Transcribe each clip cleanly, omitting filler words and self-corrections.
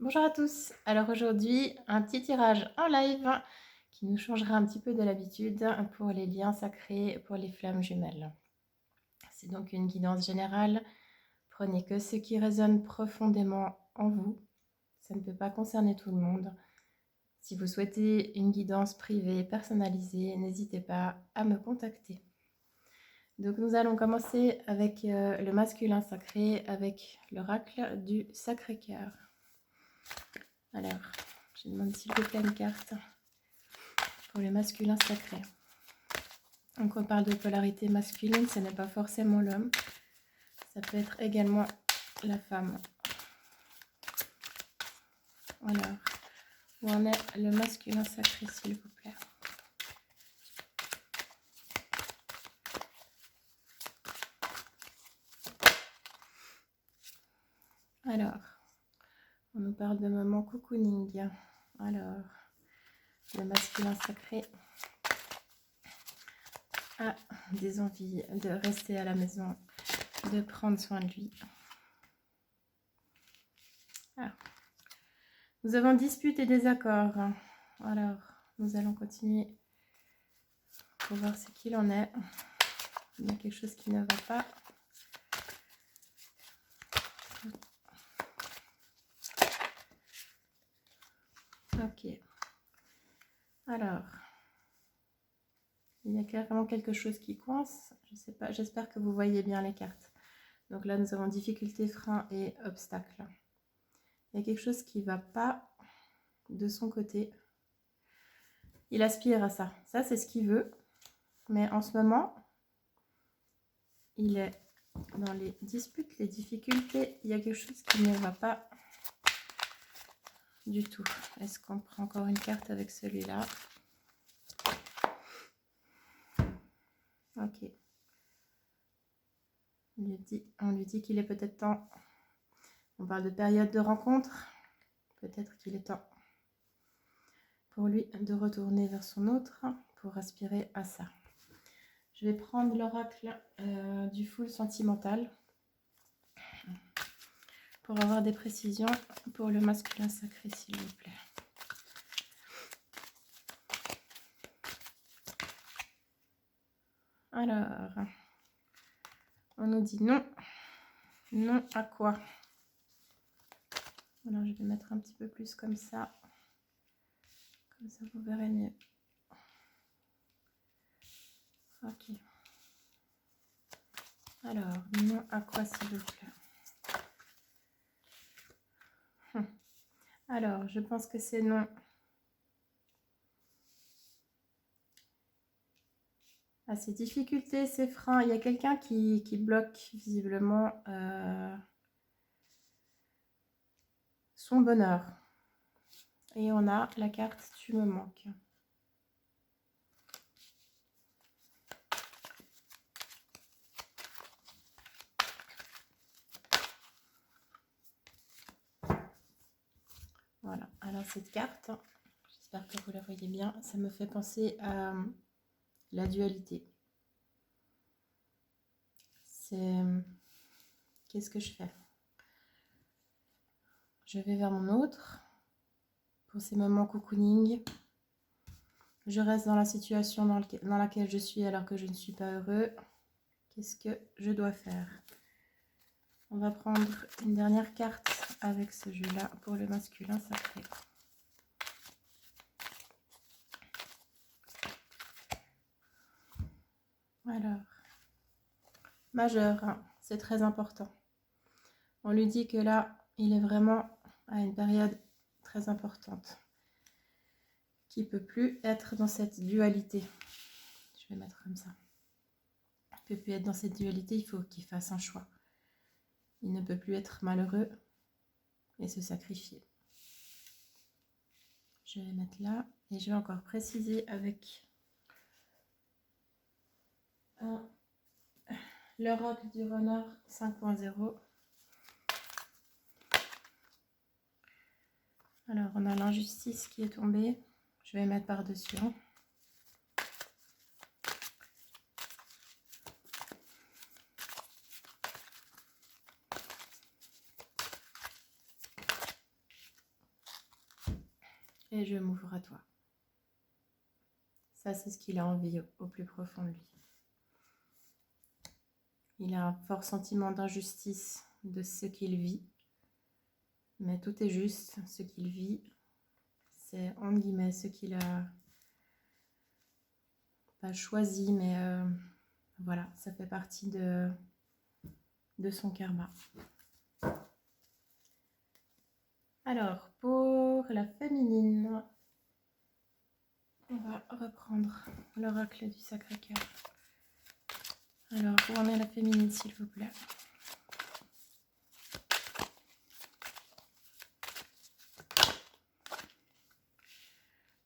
Bonjour à tous. Alors aujourd'hui, un petit tirage en live qui nous changera un petit peu de l'habitude pour les liens sacrés, pour les flammes jumelles. C'est donc une guidance générale. Prenez que ce qui résonne profondément en vous. Ça ne peut pas concerner tout le monde. Si vous souhaitez une guidance privée, personnalisée, n'hésitez pas à me contacter. Donc nous allons commencer avec le masculin sacré, avec l'oracle du Sacré-Cœur. Alors, je demande s'il vous plaît une carte pour le masculin sacré. Donc on parle de polarité masculine, ce n'est pas forcément l'homme. Ça peut être également la femme. Alors, où en est le masculin sacré, s'il vous plaît? Alors, on nous parle de moment cocooning. Alors, le masculin sacré a des envies de rester à la maison, de prendre soin de lui. Ah. Nous avons dispute et désaccord. Alors, nous allons continuer pour voir ce qu'il en est. Il y a quelque chose qui ne va pas. Ok. Alors, il y a clairement quelque chose qui coince. Je ne sais pas, j'espère que vous voyez bien les cartes. Donc là, nous avons difficulté, frein et obstacle. Il y a quelque chose qui ne va pas de son côté. Il aspire à ça. Ça, c'est ce qu'il veut. Mais en ce moment, il est dans les disputes, les difficultés. Il y a quelque chose qui ne va pas du tout. Est-ce qu'on prend encore une carte avec celui-là? Ok. On lui dit qu'il est peut-être temps. On parle de période de rencontre. Peut-être qu'il est temps pour lui de retourner vers son autre pour aspirer à ça. Je vais prendre l'oracle du full sentimental pour avoir des précisions pour le masculin sacré, s'il vous plaît. Alors, on nous dit non. Non à quoi? Alors, je vais mettre un petit peu plus comme ça. Comme ça, vous verrez mieux. Ok. Alors, non à quoi, s'il vous plaît? Alors, je pense que c'est non à ses difficultés, ses freins. Il y a quelqu'un qui bloque visiblement son bonheur. Et on a la carte « Tu me manques ». Voilà, alors cette carte, j'espère que vous la voyez bien, ça me fait penser à la dualité. C'est qu'est-ce que je fais? Je vais vers mon autre pour ces moments cocooning. Je reste dans la situation dans laquelle je suis alors que je ne suis pas heureux. Qu'est-ce que je dois faire? On va prendre une dernière carte avec ce jeu-là pour le masculin sacré. Alors, majeur, hein, c'est très important. On lui dit que là, il est vraiment à une période très importante, qui ne peut plus être dans cette dualité. Je vais mettre comme ça. Il ne peut plus être dans cette dualité, il faut qu'il fasse un choix. Il ne peut plus être malheureux et se sacrifier. Je vais mettre là et je vais encore préciser avec l'Europe du Runner 5.0. Alors, on a l'injustice qui est tombée. Je vais mettre par-dessus. et je m'ouvre à toi. Ça, c'est ce qu'il a envie au plus profond de lui. Il a un fort sentiment d'injustice de ce qu'il vit, mais tout est juste. Ce qu'il vit, c'est entre guillemets ce qu'il a pas choisi, mais voilà, ça fait partie de son karma. Alors, pour la féminine, on va reprendre l'oracle du Sacré-Cœur. Alors, où en est la féminine, s'il vous plaît?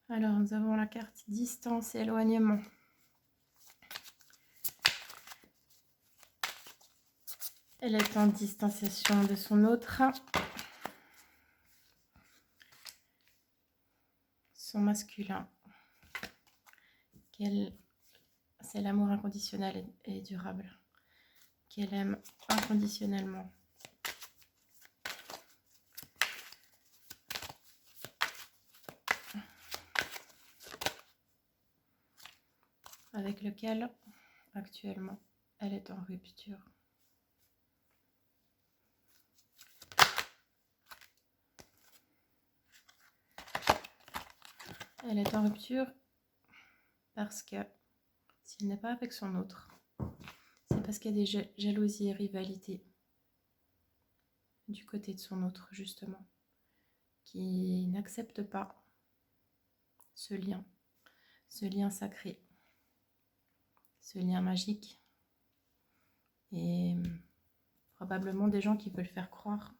Alors, nous avons la carte distance et éloignement. Elle est en distanciation de son autre. Son masculin. C'est l'amour inconditionnel et durable. Qu'elle aime inconditionnellement. Avec lequel, actuellement, elle est en rupture. Elle est en rupture parce que s'il n'est pas avec son autre, c'est parce qu'il y a des jalousies et rivalités du côté de son autre, justement, qui n'accepte pas ce lien sacré, ce lien magique, et probablement des gens qui veulent faire croire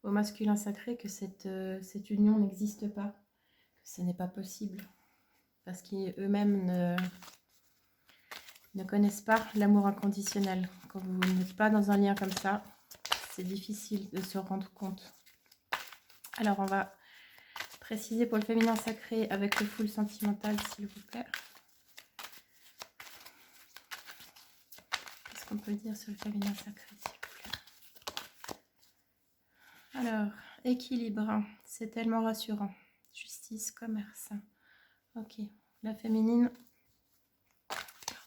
au masculin sacré que cette union n'existe pas, que ce n'est pas possible, parce qu'eux-mêmes ne connaissent pas l'amour inconditionnel. Quand vous n'êtes pas dans un lien comme ça, c'est difficile de se rendre compte. Alors, on va préciser pour le féminin sacré avec le full sentimental, s'il vous plaît. Qu'est-ce qu'on peut dire sur le féminin sacré, s'il vous plaît? Alors, équilibre, c'est tellement rassurant. Justice, commerce. Ok, la féminine...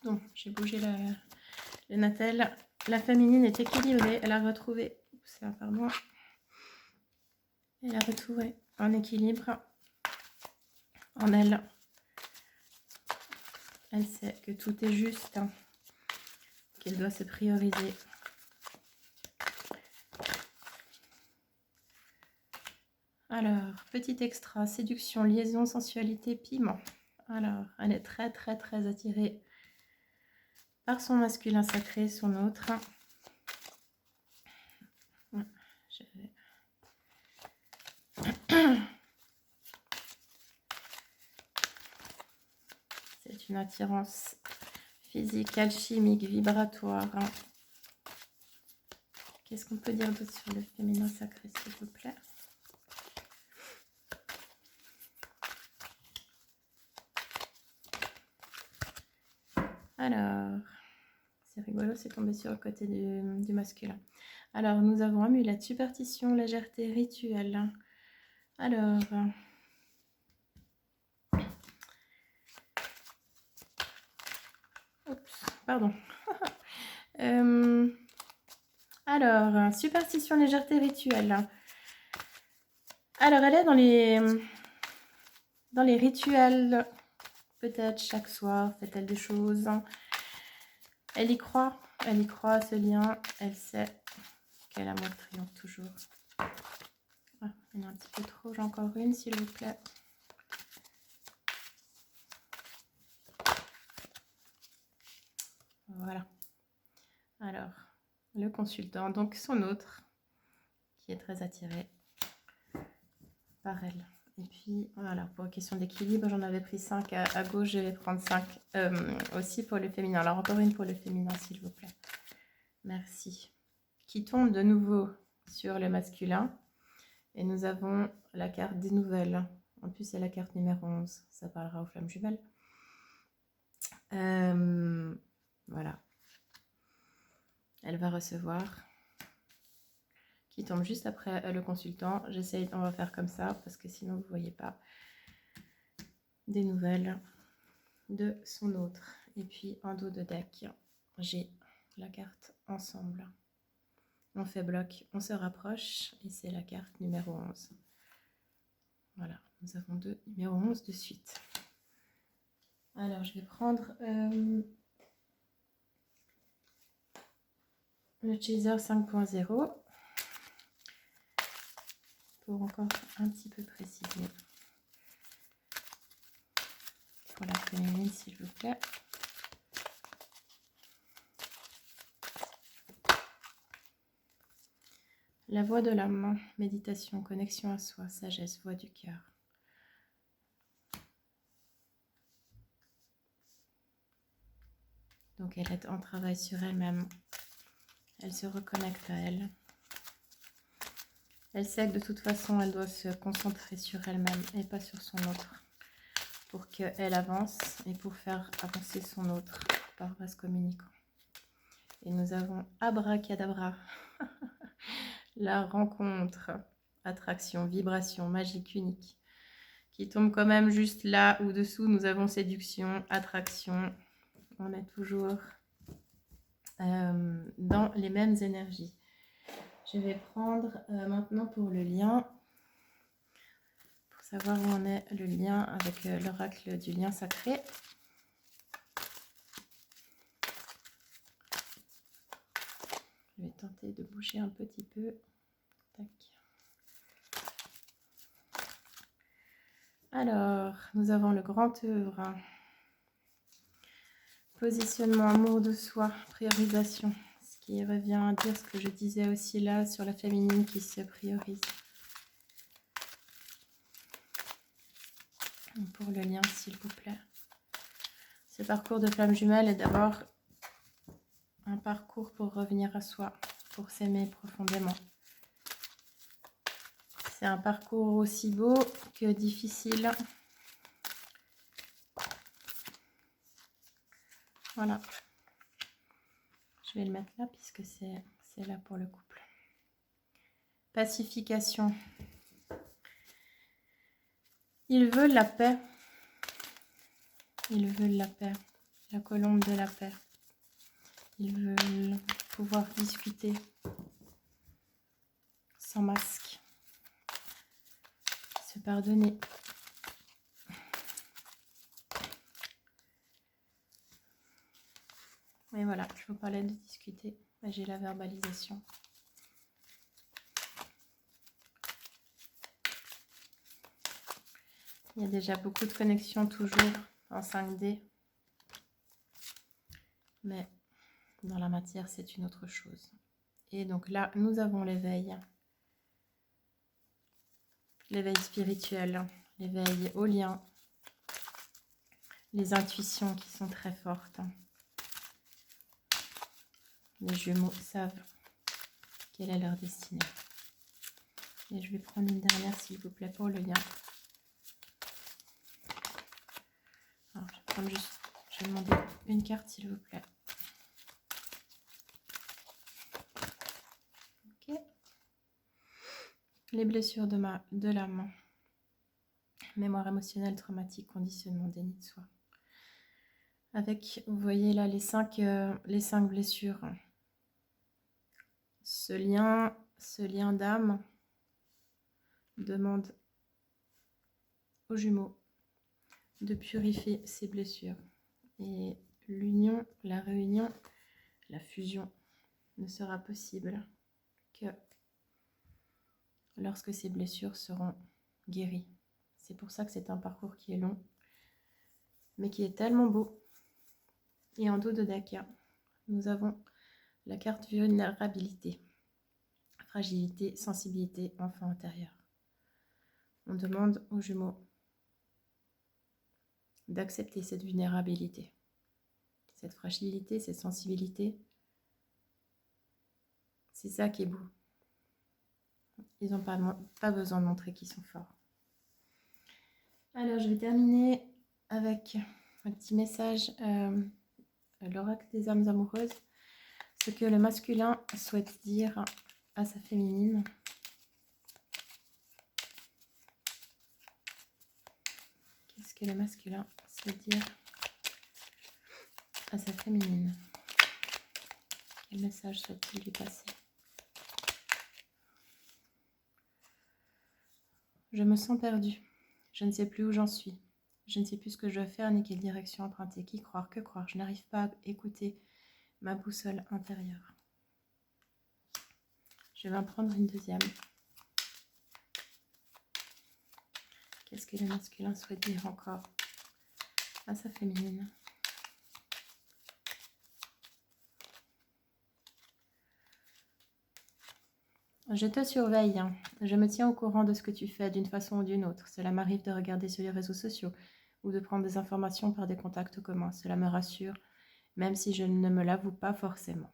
Pardon, j'ai bougé le natel. La féminine est équilibrée. Elle a retrouvé... Pardon. Elle a retrouvé un équilibre en elle. Elle sait que tout est juste, qu'elle doit se prioriser. Alors, petit extra, séduction, liaison, sensualité, piment. Alors, elle est très très très attirée par son masculin sacré, son autre. C'est une attirance physique, alchimique, vibratoire. Qu'est-ce qu'on peut dire d'autre sur le féminin sacré, s'il vous plaît? Alors, c'est rigolo, c'est tombé sur le côté du masculin. Alors, nous avons amulette, superstition, légèreté, rituel. Alors, oups, pardon. Alors, superstition, légèreté, rituel. Alors, elle est dans les rituels. Peut-être chaque soir, fait-elle des choses. Elle y croit à ce lien. Elle sait quel amour triomphe toujours. Ah, il y en a un petit peu trop, j'ai encore une, s'il vous plaît. Voilà. Alors, le consultant, donc son autre, qui est très attiré par elle. Et puis, voilà, pour question d'équilibre, j'en avais pris 5 à gauche, je vais prendre 5 aussi pour le féminin. Alors, encore une pour le féminin, s'il vous plaît. Merci. Qui tombe de nouveau sur le masculin. Et nous avons la carte des nouvelles. En plus, c'est la carte numéro 11. Ça parlera aux flammes jumelles. Voilà. Elle va recevoir. Qui tombe juste après le consultant. On va faire comme ça parce que sinon vous ne voyez pas. des nouvelles de son autre. Et puis en dos de deck, j'ai la carte ensemble. On fait bloc, on se rapproche et c'est la carte numéro 11. Voilà, nous avons 2 numéro 11 de suite. Alors je vais prendre le Chaser 5.0 pour encore un petit peu préciser. Pour la féminine, s'il vous plaît. La voix de l'âme, méditation, connexion à soi, sagesse, voix du cœur. Donc elle est en travail sur elle-même. Elle se reconnecte à elle. Elle sait que de toute façon, elle doit se concentrer sur elle-même et pas sur son autre. Pour qu'elle avance et pour faire avancer son autre par vase communicant. Et nous avons Abracadabra. La rencontre, attraction, vibration, magique, unique. Qui tombe quand même juste là ou dessous. Nous avons séduction, attraction. On est toujours dans les mêmes énergies. Je vais prendre maintenant pour le lien. Pour savoir où en est le lien avec l'oracle du lien sacré. Je vais tenter de bouger un petit peu. Tac. Alors, nous avons le grand œuvre. Positionnement, amour de soi, priorisation. Ce qui revient à dire ce que je disais aussi là sur la féminine qui se priorise. Pour le lien, s'il vous plaît. Ce parcours de flamme jumelle est d'abord un parcours pour revenir à soi, pour s'aimer profondément. C'est un parcours aussi beau que difficile. Voilà. Je vais le mettre là puisque c'est là pour le couple. Pacification. Ils veulent la paix. Ils veulent la paix. La colombe de la paix. Ils veulent pouvoir discuter sans masque. Se pardonner. Et voilà, je vous parlais de discuter. J'ai la verbalisation. Il y a déjà beaucoup de connexions toujours en 5D. Mais dans la matière, c'est une autre chose. Et donc là, nous avons l'éveil. L'éveil spirituel, l'éveil au lien. Les intuitions qui sont très fortes. Les Gémeaux savent quelle est leur destinée. Et je vais prendre une dernière, s'il vous plaît, pour le lien. Alors, je vais prendre juste, je vais demander une carte, s'il vous plaît. Ok. Les blessures de l'âme. Mémoire émotionnelle, traumatique, conditionnement, déni de soi. Avec, vous voyez là, les cinq blessures. Ce lien d'âme demande aux jumeaux de purifier ces blessures. Et l'union, la réunion, la fusion ne sera possible que lorsque ces blessures seront guéries. C'est pour ça que c'est un parcours qui est long, mais qui est tellement beau. Et en dos de deck, nous avons la carte vulnérabilité, fragilité, sensibilité, enfant intérieur. On demande aux jumeaux d'accepter cette vulnérabilité, cette fragilité, cette sensibilité. C'est ça qui est beau. Ils n'ont pas besoin de montrer qu'ils sont forts. Alors, je vais terminer avec un petit message, l'oracle des âmes amoureuses, ce que le masculin souhaite dire à sa féminine. Qu'est-ce que le masculin souhaite dire à sa féminine? Quel message souhaite-t-il lui passer? Je me sens perdue. Je ne sais plus où j'en suis. Je ne sais plus ce que je dois faire ni quelle direction emprunter. Qui croire, que croire? Je n'arrive pas à écouter ma boussole intérieure. Je vais en prendre une deuxième. Qu'est-ce que le masculin souhaite dire encore à sa féminine? Je te surveille, hein. Je me tiens au courant de ce que tu fais d'une façon ou d'une autre. Cela m'arrive de regarder sur les réseaux sociaux ou de prendre des informations par des contacts communs. Cela me rassure, même si je ne me l'avoue pas forcément.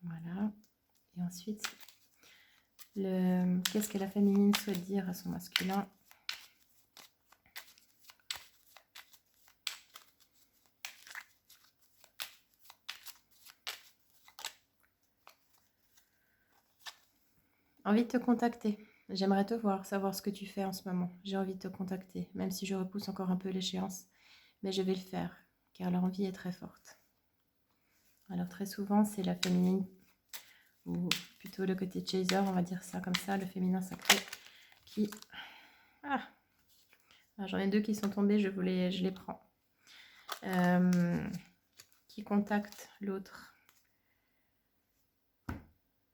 Voilà. Et ensuite, qu'est-ce que la féminine souhaite dire à son masculin? Envie de te contacter. J'aimerais te voir, savoir ce que tu fais en ce moment. J'ai envie de te contacter, même si je repousse encore un peu l'échéance. Mais je vais le faire, car l'envie est très forte. Alors très souvent, c'est la féminine, ou plutôt le côté chaser, on va dire ça comme ça, le féminin sacré, qui... Ah, j'en ai deux qui sont tombés, je les prends. Qui contacte l'autre.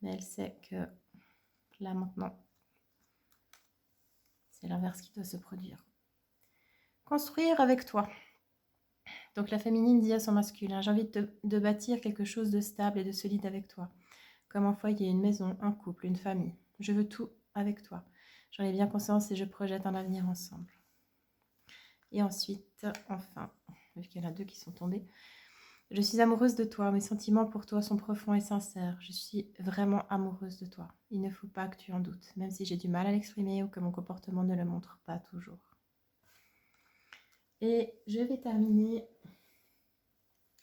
Mais elle sait que là maintenant, c'est l'inverse qui doit se produire. Construire avec toi. Donc la féminine dit à son masculin, j'ai envie de bâtir quelque chose de stable et de solide avec toi. Comme un foyer, une maison, un couple, une famille. Je veux tout avec toi. J'en ai bien conscience et je projette un avenir ensemble. Et ensuite, enfin, vu qu'il y en a deux qui sont tombés, je suis amoureuse de toi. Mes sentiments pour toi sont profonds et sincères. Je suis vraiment amoureuse de toi. Il ne faut pas que tu en doutes, même si j'ai du mal à l'exprimer ou que mon comportement ne le montre pas toujours. Et je vais terminer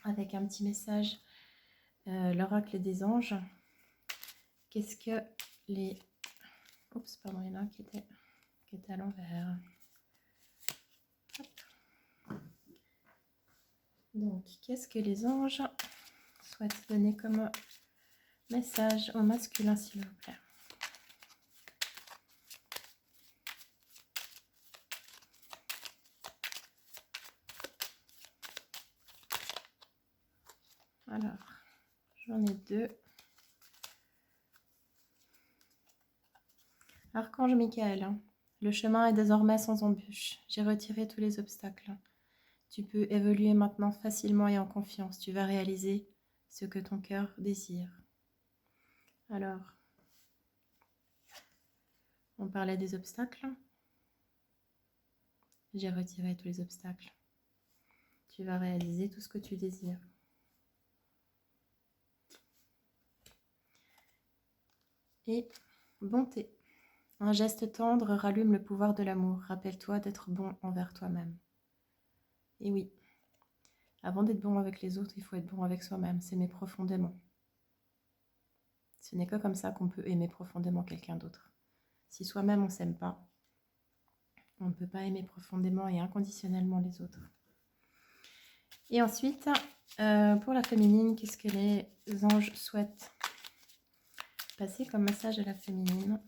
avec un petit message, l'oracle des anges. Qu'est-ce que les... Oups, pardon, il y en a un qui était à l'envers. Donc, qu'est-ce que les anges souhaitent donner comme message au masculin, s'il vous plaît? Alors, j'en ai deux. Archange Michael, hein. Le chemin est désormais sans embûche. J'ai retiré tous les obstacles. Tu peux évoluer maintenant facilement et en confiance. Tu vas réaliser ce que ton cœur désire. Alors, on parlait des obstacles. J'ai retiré tous les obstacles. Tu vas réaliser tout ce que tu désires. Et bonté. Un geste tendre rallume le pouvoir de l'amour. Rappelle-toi d'être bon envers toi-même. Et oui, avant d'être bon avec les autres, il faut être bon avec soi-même, s'aimer profondément. Ce n'est que comme ça qu'on peut aimer profondément quelqu'un d'autre. Si soi-même on ne s'aime pas, on ne peut pas aimer profondément et inconditionnellement les autres. Et ensuite, pour la féminine, qu'est-ce que les anges souhaitent passer comme message à la féminine?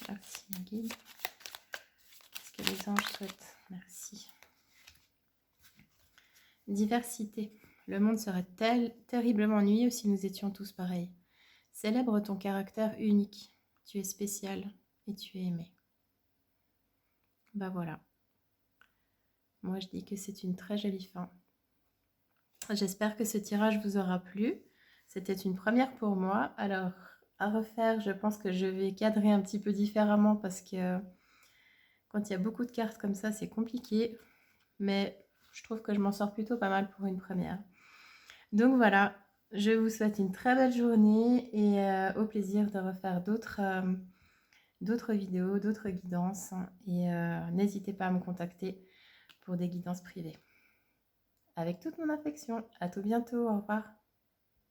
Merci, mon guide. Qu'est-ce que les anges souhaitent? Merci. Diversité. Le monde serait terriblement ennuyeux si nous étions tous pareils. Célèbre ton caractère unique. Tu es spécial et tu es aimé. Bah voilà. Moi, je dis que c'est une très jolie fin. J'espère que ce tirage vous aura plu. C'était une première pour moi. Alors, à refaire, je pense que je vais cadrer un petit peu différemment parce que quand il y a beaucoup de cartes comme ça, c'est compliqué. Mais je trouve que je m'en sors plutôt pas mal pour une première. Donc voilà, je vous souhaite une très belle journée et au plaisir de refaire d'autres vidéos, d'autres guidances. Et n'hésitez pas à me contacter pour des guidances privées. avec toute mon affection. À tout bientôt, au revoir.